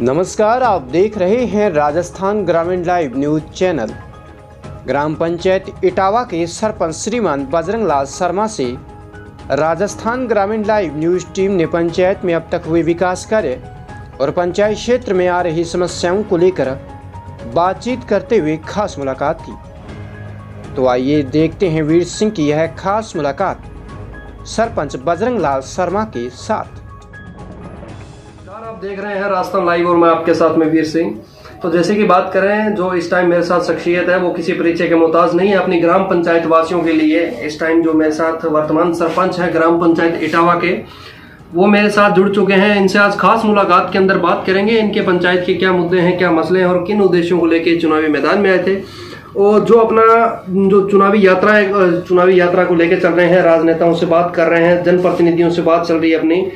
नमस्कार, आप देख रहे हैं राजस्थान ग्रामीण लाइव न्यूज चैनल। ग्राम पंचायत इटावा के सरपंच श्रीमान बजरंग लाल शर्मा से राजस्थान ग्रामीण लाइव न्यूज टीम ने पंचायत में अब तक हुए विकास कार्य और पंचायत क्षेत्र में आ रही समस्याओं को लेकर बातचीत करते हुए खास मुलाकात की। तो आइए देखते हैं वीर सिंह की यह खास मुलाकात सरपंच बजरंग लाल शर्मा के साथ। आप देख रहे हैं राजस्थान लाइव और मैं आपके साथ में वीर सिंह। तो जैसे कि बात करें, जो इस टाइम मेरे साथ शख्सियत है वो किसी परिचय के मोहताज नहीं है। अपनी ग्राम पंचायत वासियों के लिए इस टाइम जो मेरे साथ वर्तमान सरपंच है ग्राम पंचायत इटावा के, वो मेरे साथ जुड़ चुके हैं। इनसे आज खास मुलाकात के अंदर बात करेंगे इनके पंचायत के क्या मुद्दे हैं, क्या मसले हैं और किन उद्देश्यों को लेकर चुनावी मैदान में आए थे और जो अपना जो चुनावी यात्रा को लेकर चल रहे हैं। राजनेताओं से बात कर रहे हैं, जनप्रतिनिधियों से बात चल रही है अपनी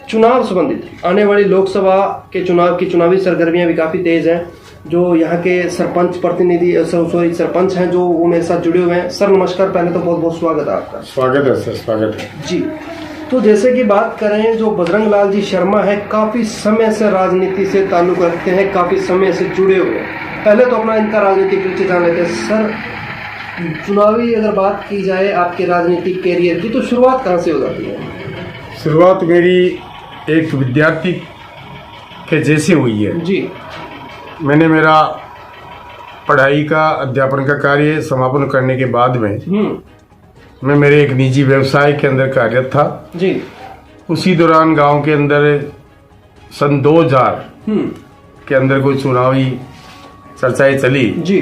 चुनाव संबंधित। आने वाली लोकसभा के चुनाव की चुनावी सरगर्मियां भी काफी तेज हैं। जो यहाँ के सरपंच हैं जो वो मेरे साथ जुड़े हुए हैं। सर नमस्कार, पहले तो बहुत बहुत स्वागत है आपका। स्वागत है सर, स्वागत है जी। तो जैसे कि बात करें, जो बजरंग लाल जी शर्मा है काफी समय से राजनीति से ताल्लुक रखते हैं, काफी समय से जुड़े हुए हैं। पहले तो अपना इनका राजनीतिक परिचय जान लेते हैं। सर, चुनावी अगर बात की जाए आपके राजनीतिक कैरियर की, तो शुरुआत कहाँ से हो जाती है? शुरुआत मेरी एक विद्यार्थी के जैसे हुई है जी। मैंने मेरा पढ़ाई का अध्यापन का कार्य समापन करने के बाद में मैं मेरे एक निजी व्यवसाय के अंदर कार्यरत था जी। उसी दौरान गांव के अंदर सन 2000 के अंदर कोई चुनावी चर्चाएं चली जी।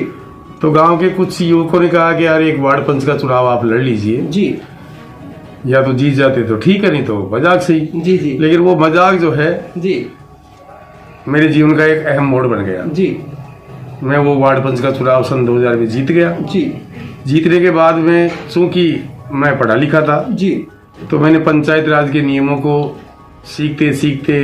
तो गांव के कुछ युवकों ने कहा कि यार एक वार्ड पंच का चुनाव आप लड़ लीजिए जी। या तो जीत जाते तो ठीक है, नहीं तो मजाक सही। जी जी। लेकिन वो मजाक जो है जी मेरे जीवन का एक अहम मोड़ बन गया जी। मैं वो वार्ड पंच का चुनाव सन 2000 में जीत गया जी। जीतने के बाद में चूंकि मैं पढ़ा लिखा था जी, तो मैंने पंचायत राज के नियमों को सीखते सीखते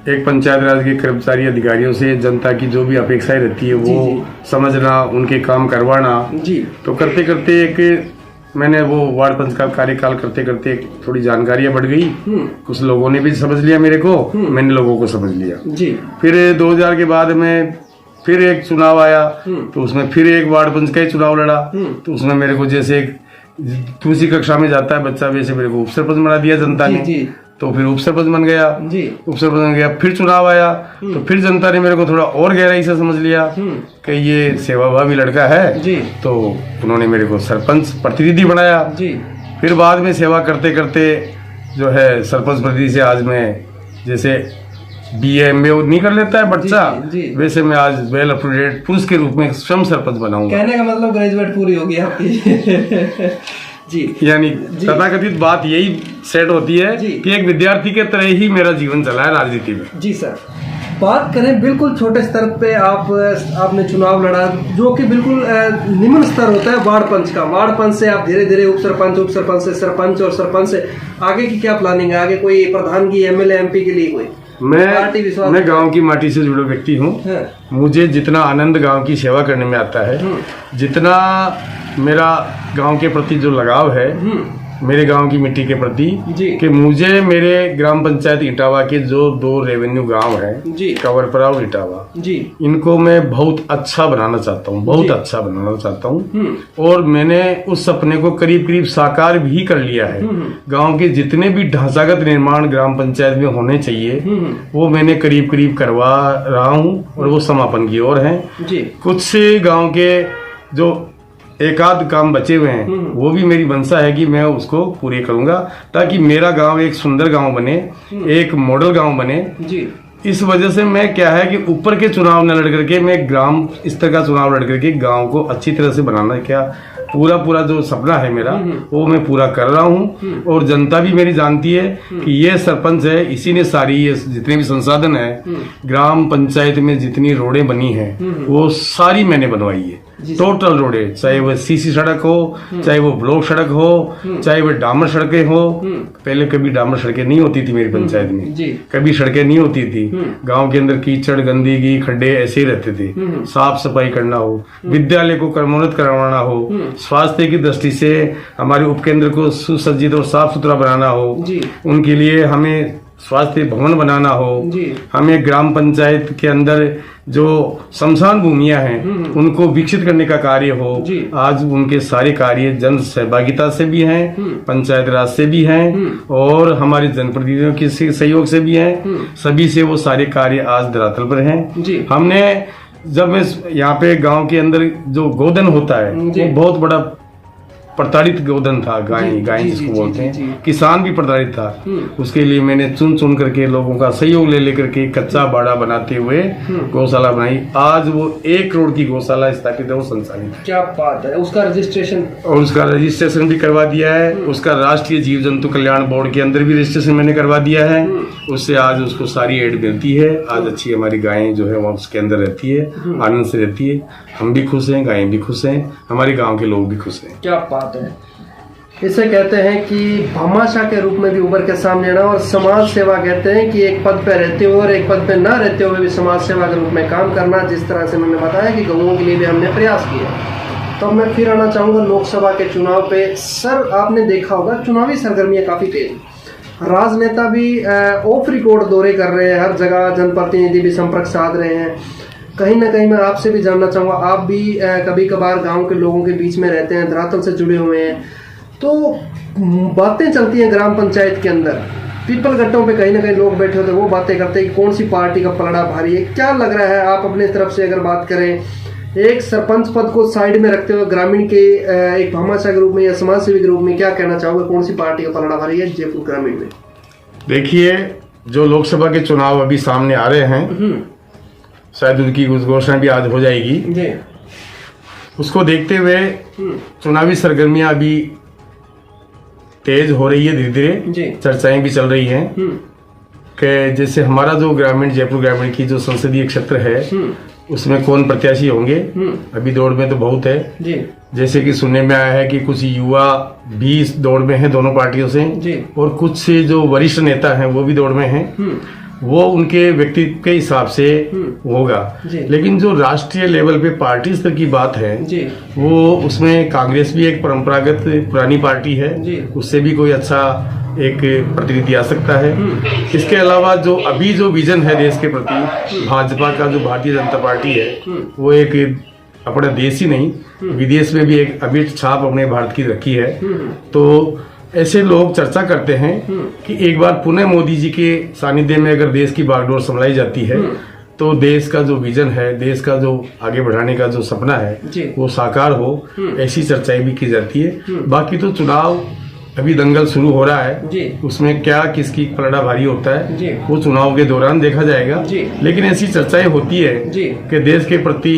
एक पंचायत राज के कर्मचारी अधिकारियों से जनता की जो भी अपेक्षाएं रहती है वो जी। समझना, उनके काम करवाना। जी। तो करते करते एक मैंने वो वार्ड पंच का कार्यकाल करते करते थोड़ी जानकारियां बढ़ गई। कुछ लोगों ने भी समझ लिया मेरे को, मैंने लोगों को समझ लिया। जी। फिर 2000 के बाद में फिर एक चुनाव आया तो उसमें फिर एक वार्ड पंच का ही चुनाव लड़ा। तो उसमें मेरे को जैसे दूसरी कक्षा में जाता है बच्चा, वैसे मेरे को उप सरपंच बना दिया जनता ने। जी। तो फिर उप सरपंच बन गया। जी। उप सरपंच बन गया, फिर चुनाव आया तो फिर जनता ने मेरे को थोड़ा और गहराई से समझ लिया कि ये सेवाभावी लड़का है। जी। तो उन्होंने मेरे को सरपंच प्रतिनिधि बनाया। जी। फिर बाद में सेवा करते करते जो है सरपंच प्रतिनिधि से आज मैं जैसे BA MA नहीं कर लेता है बच्चा, वैसे मैं आज वेल अप टू डेट पुरुष के रूप में स्वयं सरपंच बनाऊंगा। कहने का मतलब ग्रेजुएट पूरी होगी आपकी। जी। यानी तथाकथित बात यही सेट होती है कि एक विद्यार्थी के तरह ही मेरा जीवन चला है राजनीति में। जी सर, बात करें बिल्कुल छोटे स्तर पे आपने चुनाव लड़ा जो कि बिल्कुल निम्न स्तर होता है वार्ड पंच का। वार्ड पंच से आप धीरे धीरे उप सरपंच से सरपंच और सरपंच से आगे की क्या प्लानिंग है? आगे कोई प्रधानगी MLA MP के लिए कोई? मैं गांव की माटी से जुड़ा व्यक्ति हूँ। मुझे जितना आनंद गांव की सेवा करने में आता है, जितना मेरा गांव के प्रति जो लगाव है, मेरे गांव की मिट्टी के प्रति, कि मुझे मेरे ग्राम पंचायत इटावा के जो 2 रेवेन्यू गांव हैं, कंवरपरा और इटावा, इनको मैं बहुत अच्छा बनाना चाहता हूँ, बहुत अच्छा बनाना चाहता हूँ। और मैंने उस सपने को करीब करीब साकार भी कर लिया है। गांव के जितने भी ढांचागत निर्माण ग्राम पंचायत में होने चाहिए वो मैंने करीब करीब करवा रहा हूँ और वो समापन की ओर है। कुछ से गाँव के जो एक आध काम बचे हुए हैं वो भी मेरी मंशा है कि मैं उसको पूरे करूंगा ताकि मेरा गांव एक सुंदर गांव बने, एक मॉडल गांव बने। इस वजह से मैं क्या है कि ऊपर के चुनाव न लड़ करके मैं ग्राम स्तर का चुनाव लड़ करके गांव को अच्छी तरह से बनाना, क्या पूरा जो सपना है मेरा वो मैं पूरा कर रहा हूँ। और जनता भी मेरी जानती है कि ये सरपंच है, इसी ने सारी ये जितने भी संसाधन है ग्राम पंचायत में जितनी रोडें बनी है वो सारी मैंने बनवाई है। टोटल रोडें, चाहे वो CC सड़क हो, चाहे वो ब्लॉक सड़क हो, चाहे वो डामर सड़कें हो। पहले कभी डामर सड़कें नहीं होती थी मेरी पंचायत में, कभी सड़कें नहीं होती थी। गांव के अंदर कीचड़, गंदगी, खड्डे ऐसे ही रहते थे। साफ सफाई करना हो, विद्यालय को क्रमोन्नत करवाना हो, स्वास्थ्य की दृष्टि से हमारे उपकेंद्र को सुसज्जित और साफ सुथरा बनाना हो, उनके लिए हमें स्वास्थ्य भवन बनाना हो, जी। हमें ग्राम पंचायत के अंदर जो शमशान भूमियां हैं उनको विकसित करने का कार्य हो, जी। आज उनके सारे कार्य जन सहभागिता से भी हैं, पंचायत राज से भी हैं और हमारे जनप्रतिनिधियों के सहयोग से भी हैं, सभी से वो सारे कार्य आज धरातल पर हैं। जी। हमने जब यहाँ पे गांव के अंदर जो गोधन होता है वो बहुत बड़ा प्रताड़ित गोधन था, गाय जिसको बोलते हैं, किसान भी प्रताड़ित था। उसके लिए मैंने चुन चुन करके लोगों का सहयोग ले लेकर के कच्चा बाड़ा बनाते हुए गौशाला बनाई। आज वो 1 करोड़ की गौशाला स्थापित है, वो संचालित है। क्या बात है। उसका रजिस्ट्रेशन भी करवा दिया है। उसका राष्ट्रीय जीव जंतु कल्याण बोर्ड के अंदर भी रजिस्ट्रेशन मैंने करवा दिया है। उससे आज उसको सारी एड मिलती है। आज अच्छी हमारी गायें जो है वहाँ उसके अंदर रहती है, आनंद से रहती है। हम भी खुश हैं, गायें भी खुश हैं, हमारे गाँव के लोग भी खुश हैं। क्या बात है। इसे कहते हैं कि भामाशाह के रूप में भी उभर के सामने आना, और समाज सेवा कहते हैं कि एक पद पे रहते हुए और एक पद पे ना रहते हुए भी समाज सेवा के रूप में काम करना। जिस तरह से मैंने बताया कि गौओं के लिए भी हमने प्रयास किया। तो मैं फिर आना चाहूंगा लोकसभा के चुनाव पे। सर, आपने देखा होगा चुनावी सरगर्मियां काफी तेज, राजनेता भी ऑफ रिकॉर्ड दौरे कर रहे हैं, हर जगह जनप्रतिनिधि भी संपर्क साध रहे हैं। कहीं ना कहीं मैं आपसे भी जानना चाहूँगा, आप भी कभी कभार गांव के लोगों के बीच में रहते हैं, धरातल से जुड़े हुए हैं, तो बातें चलती हैं ग्राम पंचायत के अंदर, पीपल गट्टों पे कहीं ना कहीं लोग बैठे होते हैं, वो बातें करते हैं कि कौन सी पार्टी का पलड़ा भारी है। क्या लग रहा है, आप अपने तरफ से अगर बात करें, एक सरपंच पद को साइड में रखते हुए ग्रामीण के एक भामाशाह के रूप में या समाज सेवी के रूप में क्या कहना चाहोगे, कौन सी पार्टी का पलड़ा भारी है जयपुर ग्रामीण में? देखिए, जो लोकसभा के चुनाव अभी सामने आ रहे हैं, शायद उनकी घोषणा भी आज हो जाएगी जी। उसको देखते हुए चुनावी सरगर्मियां अभी तेज हो रही है, धीरे धीरे चर्चाएं भी चल रही हैं कि जैसे हमारा जो ग्रामीण, जयपुर ग्रामीण की जो संसदीय क्षेत्र है उसमें कौन प्रत्याशी होंगे। अभी दौड़ में तो बहुत है जी। जैसे कि सुनने में आया है कि कुछ युवा भी इस दौड़ में हैं दोनों पार्टियों से जी। और कुछ जो वरिष्ठ नेता हैं वो भी दौड़ में हैं। वो उनके व्यक्तित्व के हिसाब से होगा, लेकिन जो राष्ट्रीय लेवल पे पार्टी स्तर की बात है वो उसमें कांग्रेस भी एक परंपरागत पुरानी पार्टी है, उससे भी कोई अच्छा एक प्रतिनिधि आ सकता है। इसके अलावा जो अभी जो विजन है देश के प्रति, भाजपा का जो भारतीय जनता पार्टी है वो एक अपना देश ही नहीं विदेश में भी एक अमिट छाप अपने भारत की रखी है। तो ऐसे लोग चर्चा करते हैं कि एक बार पुनः मोदी जी के सानिध्य में अगर देश की बागडोर संभलाई जाती है तो देश का जो विजन है, देश का जो आगे बढ़ाने का जो सपना है वो साकार हो, ऐसी चर्चाएं भी की जाती है। बाकी तो चुनाव अभी दंगल शुरू हो रहा है, उसमें क्या किसकी पलड़ा भारी होता है वो चुनाव के दौरान देखा जाएगा। लेकिन ऐसी चर्चाएं होती है कि देश के प्रति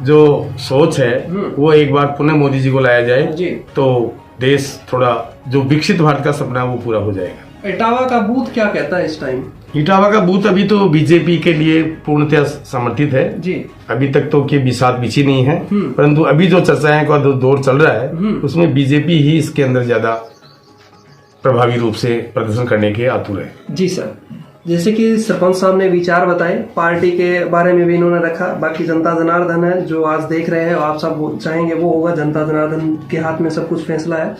जो सोच है वो एक बार पुनः मोदी जी को लाया जाए तो देश थोड़ा जो विकसित भारत का सपना है वो पूरा हो जाएगा। इटावा का बूथ क्या कहता है इस टाइम? इटावा का बूथ अभी तो बीजेपी के लिए पूर्णतः समर्थित है जी। अभी तक तो के बिसात बिछी नहीं है, परंतु अभी जो चर्चाएं का दौर चल रहा है उसमें बीजेपी ही इसके अंदर ज्यादा प्रभावी रूप से प्रदर्शन करने के आतुर है। जी सर, जैसे कि सरपंच साहब ने विचार बताए, पार्टी के बारे में भी इन्होंने रखा, बाकी जनता जनार्दन है जो आज देख रहे हैं, आप सब चाहेंगे वो होगा, जनता जनार्दन के हाथ में सब कुछ फैसला है।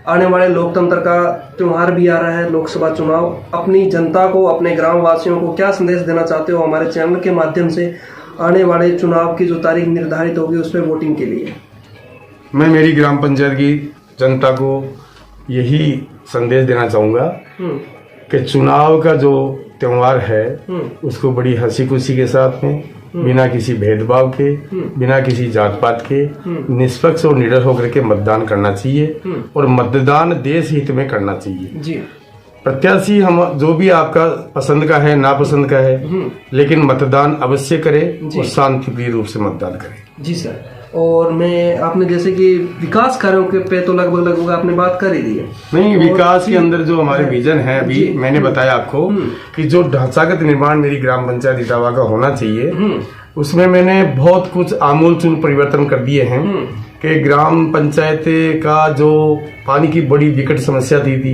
आने वाले लोकतंत्र का त्योहार भी आ रहा है, लोकसभा चुनाव। अपनी जनता को, अपने ग्राम वासियों को क्या संदेश देना चाहते हो हमारे चैनल के माध्यम से, आने वाले चुनाव की जो तारीख निर्धारित होगी उस पर वोटिंग के लिए? मैं मेरी ग्राम पंचायत की जनता को यही संदेश देना चाहूंगा कि चुनाव का जो त्योहार है उसको बड़ी हंसी खुशी के साथ में, बिना किसी भेदभाव के, बिना किसी जात पात के, निष्पक्ष और निडर होकर के मतदान करना चाहिए और मतदान देश हित में करना चाहिए जी। प्रत्याशी हम जो भी आपका पसंद का है, नापसंद का है, लेकिन मतदान अवश्य करें और शांतिप्रिय रूप से मतदान करें। जी सर। और मैं आपने जैसे कि विकास कार्यों के पे तो लगभग आपने बात कर ही दी है। नहीं, विकास के अंदर जो हमारे विजन है अभी मैंने बताया आपको कि जो ढांचागत निर्माण मेरी ग्राम पंचायत इटावा का होना चाहिए उसमें मैंने बहुत कुछ आमूलचूल परिवर्तन कर दिए हैं। कि ग्राम पंचायत का जो पानी की बड़ी विकट समस्या थी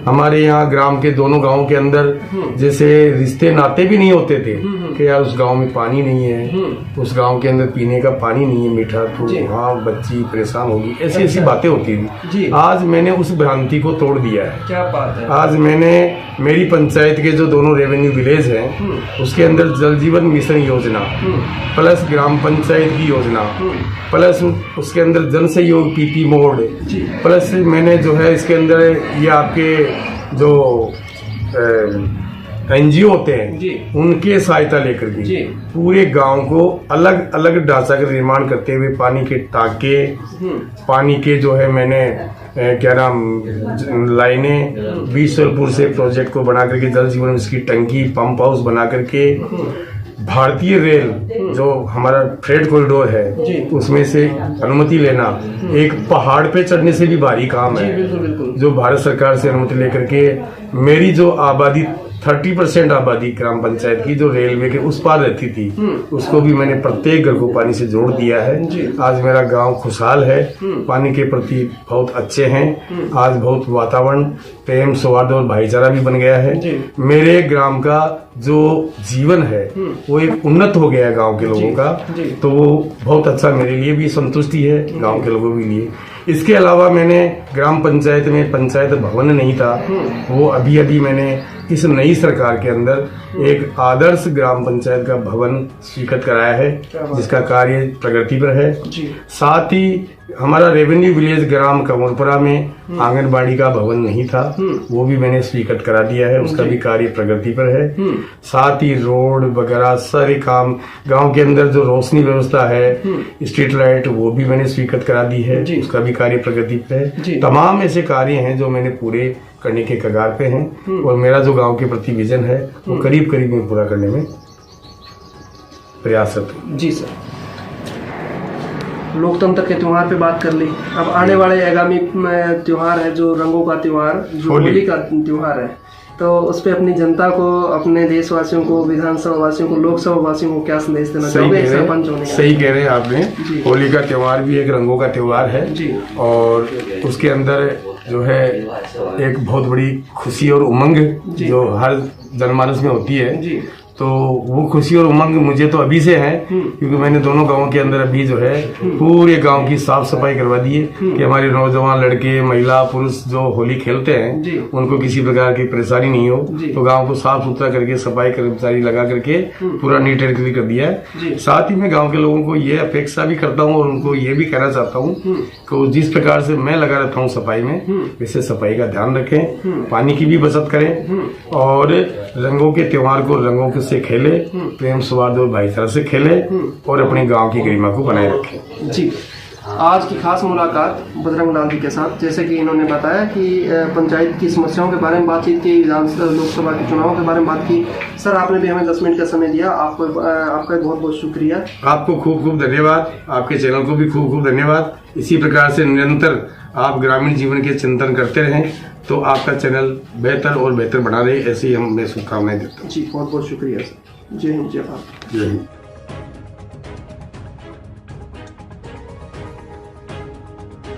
हमारे यहाँ ग्राम के दोनों गांवों के अंदर जैसे रिश्ते नाते भी नहीं होते थे कि यार उस गांव में पानी नहीं है, उस गांव के अंदर पीने का पानी नहीं है मीठा, तो वहाँ बच्ची परेशान होगी, ऐसी ऐसी बातें होती थी। आज मैंने उस भ्रांति को तोड़ दिया है। क्या बात है। आज मैंने मेरी पंचायत के जो दोनों रेवेन्यू विलेज हैं उसके अंदर जल जीवन मिशन योजना प्लस ग्राम पंचायत की योजना प्लस उसके अंदर जन सहयोग पीपी मोड प्लस मैंने जो है इसके अंदर ये आपके जो एनजीओ होते हैं उनके सहायता लेकर के पूरे गांव को अलग अलग ढांचा का निर्माण करते हुए पानी के टाँके, पानी के जो है मैंने क्या नाम लाइनें 20 सरपुर से प्रोजेक्ट को बना करके जल जीवन इसकी टंकी पंप हाउस बना करके भारतीय रेल जो हमारा फ्रेट कॉरिडोर है उसमें से अनुमति लेना एक पहाड़ पे चढ़ने से भी भारी काम है। जो भारत सरकार से अनुमति लेकर के मेरी जो आबादी 30% आबादी ग्राम पंचायत की जो रेलवे के उस पार रहती थी उसको भी मैंने प्रत्येक घर को पानी से जोड़ दिया है। आज मेरा गांव खुशहाल है, पानी के प्रति बहुत अच्छे हैं। आज बहुत वातावरण प्रेम सौहार्द और भाईचारा भी बन गया है। मेरे ग्राम का जो जीवन है वो एक उन्नत हो गया है गांव के लोगों का, तो वो बहुत अच्छा मेरे लिए भी संतुष्टि है, गांव के लोगों के लिए। इसके अलावा मैंने ग्राम पंचायत में पंचायत भवन नहीं था, वो अभी अभी मैंने इस नई सरकार के अंदर एक आदर्श ग्राम पंचायत का भवन स्वीकृत कराया है जिसका कार्य प्रगति पर है। साथ ही हमारा रेवेन्यू विलेज ग्राम कंवरपुरा में आंगनबाड़ी का भवन नहीं था, वो भी मैंने स्वीकृत करा दिया है, उसका भी कार्य प्रगति पर है। साथ ही रोड वगैरह सारे काम गांव के अंदर जो रोशनी व्यवस्था है स्ट्रीट लाइट वो भी मैंने स्वीकृत करा दी है, उसका भी कार्य प्रगति पर है। तमाम ऐसे कार्य हैं जो मैंने पूरे करने के कगार पे हैं और मेरा जो गांव के प्रति विजन है वो करीब करीब में पूरा करने में प्रयासरत हूं। जी सर, लोकतंत्र के त्योहार पे बात कर ली। अब आने वाले आगामी त्योहार है जो रंगों का त्योहार, जो होली का त्योहार है, तो उस पे अपनी जनता को, अपने देशवासियों को, विधानसभा वासियों को, लोकसभा वासियों को क्या संदेश देना चाहोगे सरपंच होने का? सही कह रहे हैं आपने, होली का त्योहार भी एक रंगों का त्योहार है और उसके अंदर जो है एक बहुत बड़ी खुशी और उमंग जो हर जनमानस में होती है, तो वो खुशी और उमंग मुझे तो अभी से है क्योंकि मैंने दोनों गांवों के अंदर अभी जो है पूरे गांव की साफ सफाई करवा दी है कि हमारे नौजवान लड़के महिला पुरुष जो होली खेलते हैं उनको किसी प्रकार की परेशानी नहीं हो, तो गांव को साफ सुथरा करके सफाई कर्मचारी लगा करके पूरा नीट एंड क्लीन कर दिया है। साथ ही मैं गाँव के लोगों को ये अपेक्षा भी करता हूँ और उनको ये भी कहना चाहता हूँ कि जिस प्रकार से मैं लगा रहता हूँ सफाई में, वैसे सफाई का ध्यान रखें, पानी की भी बचत करें और रंगों के त्योहार को रंगों से खेले, प्रेम सौहार्द और भाईचारा से खेले और अपने गांव की गरिमा को बनाए रखें। जी, आज की खास मुलाकात बजरंग लाल जी के साथ, जैसे कि इन्होंने बताया कि पंचायत की समस्याओं के बारे में बातचीत की, लोकसभा के चुनाव के बारे में बात की। सर, आपने भी हमें 10 मिनट का समय दिया, आपका बहुत बहुत शुक्रिया। आपको खूब खूब धन्यवाद, आपके चैनल को भी खूब खूब धन्यवाद। इसी प्रकार से निरंतर आप ग्रामीण जीवन के चिंतन करते रहें तो आपका चैनल बेहतर और बेहतर बना रहे, ऐसी हम मैं शुभकामनाएं देता हूँ। जी, बहुत बहुत शुक्रिया सर। जय हिंद, जय भारत। जय हिंद।